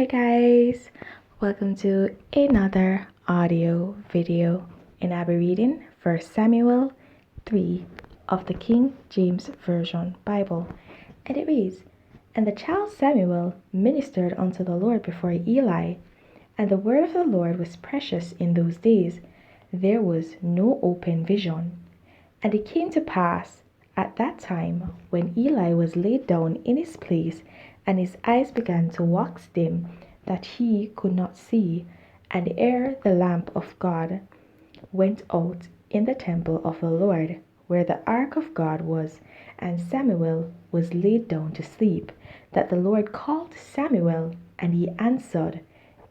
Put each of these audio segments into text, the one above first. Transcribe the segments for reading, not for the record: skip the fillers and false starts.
Hi guys, welcome to another audio video, and I'll be reading 1 Samuel 3 of the King James Version Bible, and it reads, "And the child Samuel ministered unto the Lord before Eli, and the word of the Lord was precious in those days. There was no open vision. And it came to pass at that time, when Eli was laid down in his place, and his eyes began to wax dim, that he could not see, and ere the lamp of God went out in the temple of the Lord, where the ark of God was, and Samuel was laid down to sleep, that the Lord called Samuel, and he answered,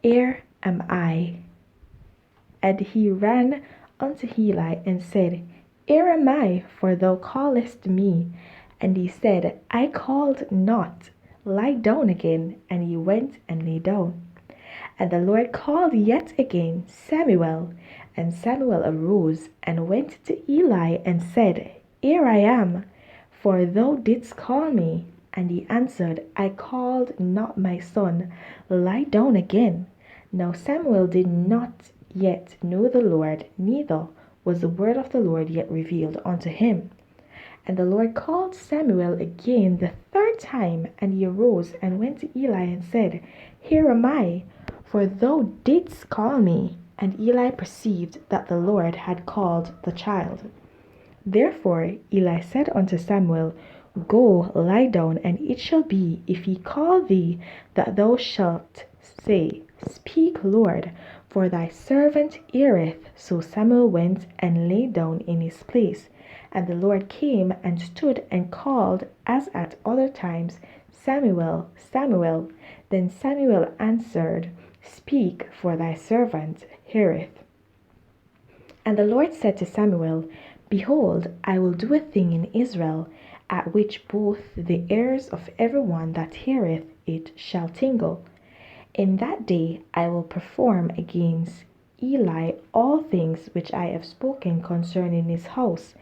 Here am I. And he ran unto Eli and said, Here am I, for thou callest me. And he said, I called not. Lie down again. And he went and lay down. And the Lord called yet again, Samuel. And Samuel arose and went to Eli and said, Here I am, for thou didst call me. And he answered, I called not, my son. Lie down again. Now Samuel did not yet know the Lord, neither was the word of the Lord yet revealed unto him. And the Lord called Samuel again the third time, and he arose and went to Eli and said, Here am I, for thou didst call me. And Eli perceived that the Lord had called the child. Therefore Eli said unto Samuel, Go, lie down, and it shall be, if he call thee, that thou shalt say, Speak, Lord, for thy servant heareth. So Samuel went and lay down in his place. And the Lord came and stood and called, as at other times, Samuel, Samuel. Then Samuel answered, Speak, for thy servant heareth. And the Lord said to Samuel, Behold, I will do a thing in Israel, at which both the ears of every one that heareth it shall tingle. In that day I will perform against Eli all things which I have spoken concerning his house.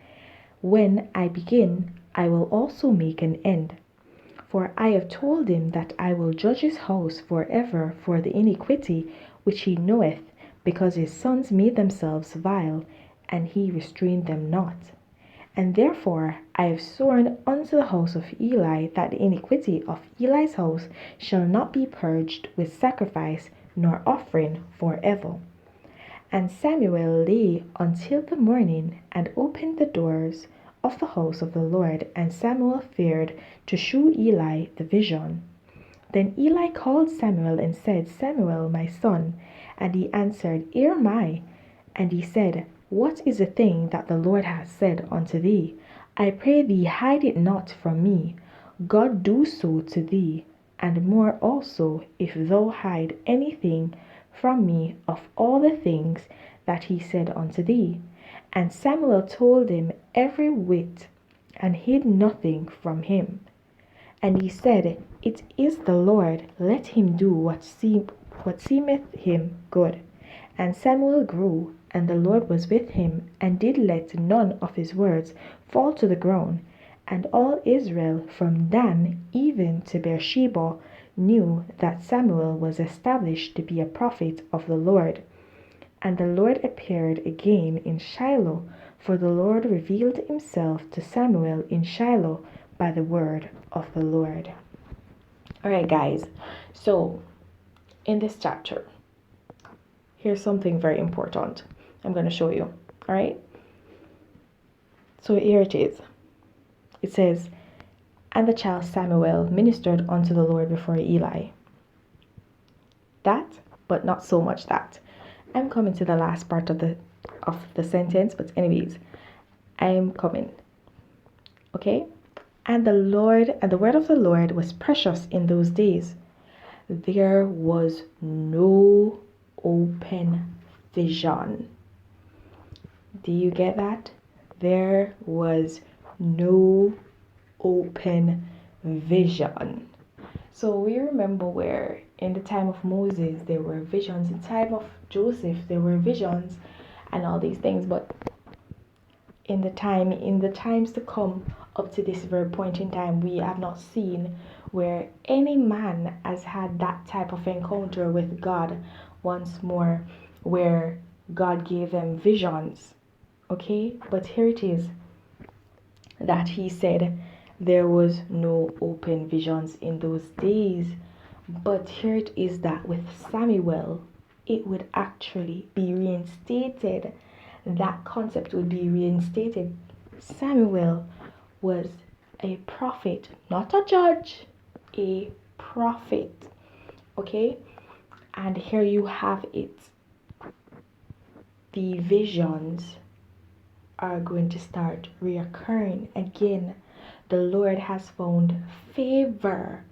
When I begin, I will also make an end. For I have told him that I will judge his house forever for the iniquity which he knoweth, because his sons made themselves vile, and he restrained them not. And therefore I have sworn unto the house of Eli that the iniquity of Eli's house shall not be purged with sacrifice nor offering forever. And Samuel lay until the morning, and opened the doors of the house of the Lord, and Samuel feared to shew Eli the vision. Then Eli called Samuel and said, Samuel, my son. And he answered, Here am I. And he said, What is the thing that the Lord hath said unto thee? I pray thee, hide it not from me. God do so to thee, and more also, if thou hide anything from me of all the things that he said unto thee. And Samuel told him every whit, and hid nothing from him. And he said, It is the Lord, let him do what seemeth him good. And Samuel grew, and the Lord was with him, and did let none of his words fall to the ground. And all Israel from Dan even to Beersheba knew that Samuel was established to be a prophet of the Lord. And the Lord appeared again in Shiloh, for the Lord revealed himself to Samuel in Shiloh by the word of the Lord. Alright guys, so in this chapter, here's something very important I'm going to show you. Alright, so here it is. It says, And the child Samuel ministered unto the Lord before Eli. That, but not so much that. I'm coming to the last part of the sentence, but anyways, I'm coming. Okay? And the word of the Lord was precious in those days. There was no open vision. Do you get that? There was no open vision. So we remember where in the time of Moses there were visions, in the time of Joseph there were visions and all these things, but in the times to come up to this very point in time, we have not seen where any man has had that type of encounter with God once more, where God gave them visions. Okay, but here it is that he said there was no open visions in those days. But here it is that with Samuel, it would actually be reinstated. That concept would be reinstated. Samuel was a prophet, not a judge, a prophet. Okay? And here you have it. The visions are going to start reoccurring again. The Lord has found favor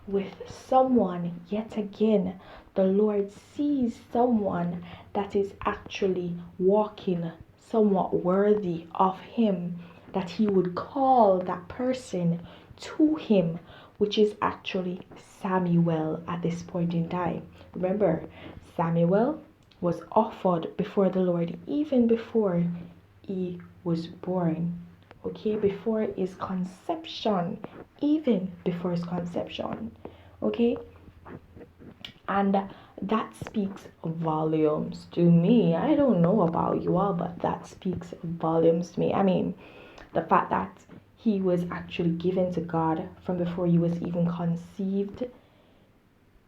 with someone yet again. The Lord sees someone that is actually walking somewhat worthy of Him, that He would call that person to Him, which is actually Samuel at this point in time. Remember, Samuel was offered before the Lord even before he was born. Okay, before his conception, even before his conception. Okay, and that speaks volumes to me. I don't know about you all, but that speaks volumes to me. I mean, the fact that he was actually given to God from before he was even conceived.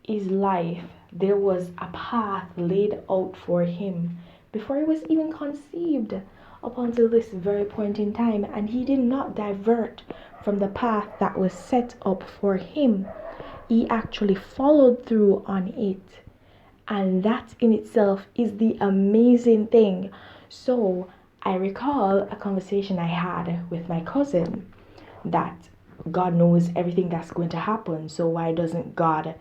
His life, there was a path laid out for him before he was even conceived up until this very point in time, and he did not divert from the path that was set up for him. He actually followed through on it, and that in itself is the amazing thing. So I recall a conversation I had with my cousin that God knows everything that's going to happen, so why doesn't God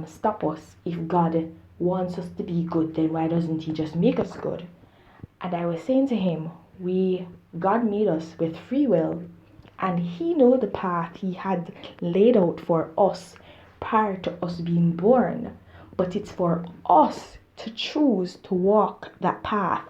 stop us? If God wants us to be good, then why doesn't He just make us good? And I was saying to him, God made us with free will, and He knew the path He had laid out for us prior to us being born. But it's for us to choose to walk that path.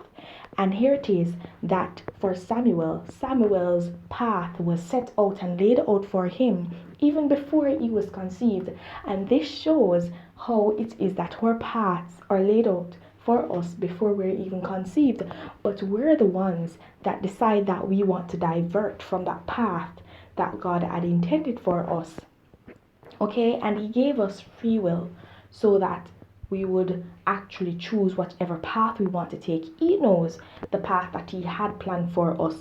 And here it is that for Samuel's path was set out and laid out for him even before he was conceived. And this shows how it is that our paths are laid out for us before we're even conceived. But we're the ones that decide that we want to divert from that path that God had intended for us. Okay, and He gave us free will so that we would actually choose whatever path we want to take. He knows the path that He had planned for us.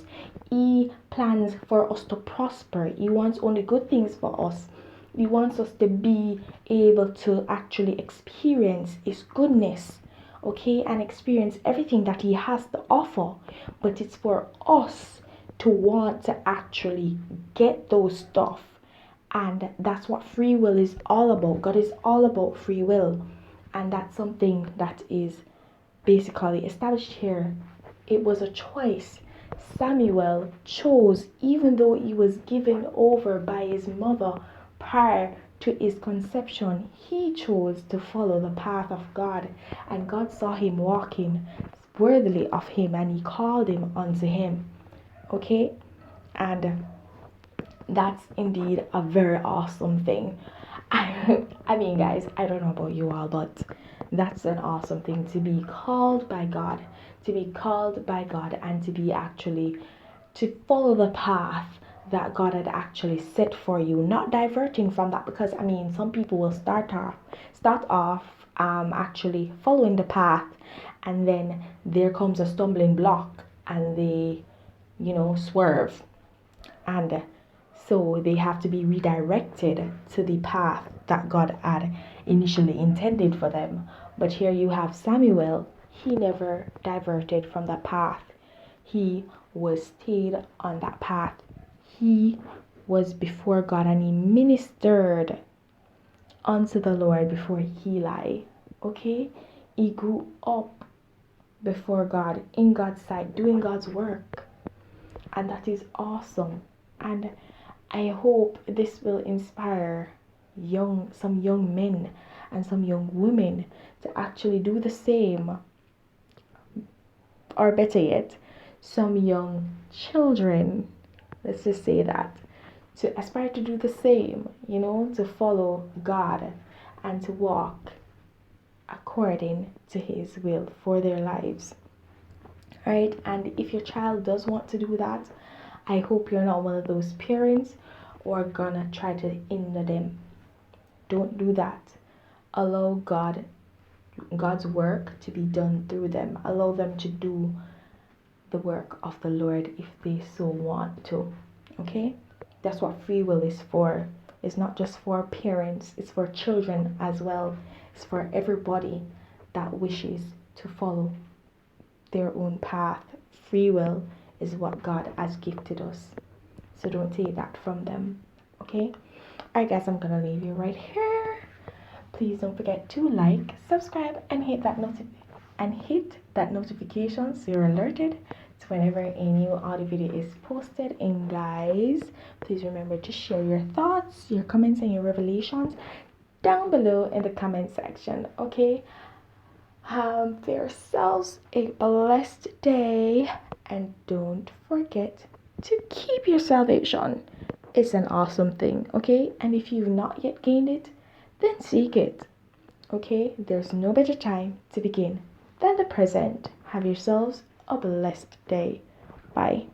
He plans for us to prosper. He wants only good things for us. He wants us to be able to actually experience His goodness, okay, and experience everything that He has to offer. But it's for us to want to actually get those stuff. And that's what free will is all about. God is all about free will. And that's something that is basically established here. It was a choice. Samuel chose, even though he was given over by his mother prior to his conception, he chose to follow the path of God. And God saw him walking worthily of Him, and He called him unto Him. Okay? And that's indeed a very awesome thing. I mean, guys, I don't know about you all, but that's an awesome thing to be called by God, and to be actually to follow the path that God had actually set for you, not diverting from that. Because I mean, some people will start off actually following the path, and then there comes a stumbling block, and they swerve, and so they have to be redirected to the path that God had initially intended for them. But here you have Samuel. He never diverted from that path. He was stayed on that path. He was before God, and he ministered unto the Lord before Eli. Okay? He grew up before God, in God's sight, doing God's work. And that is awesome. And I hope this will inspire some young men and some young women to actually do the same, or better yet, some young children, let's just say that, to aspire to do the same, to follow God and to walk according to His will for their lives. Right? And if your child does want to do that, I hope you're not one of those parents who are gonna try to hinder them. Don't do that. Allow God's work to be done through them. Allow them to do the work of the Lord if they so want to. Okay? That's what free will is for. It's not just for parents, it's for children as well. It's for everybody that wishes to follow their own path. Free will is what God has gifted us. So don't take that from them. Okay? Alright guys, I'm gonna leave you right here. Please don't forget to like, subscribe, and hit that notification so you're alerted to whenever a new audio video is posted. And guys, please remember to share your thoughts, your comments, and your revelations down below in the comment section. Okay? Have yourselves a blessed day, and don't forget to keep your salvation. It's an awesome thing, okay? And if you've not yet gained it, then seek it. Okay? There's no better time to begin than the present. Have yourselves a blessed day. Bye.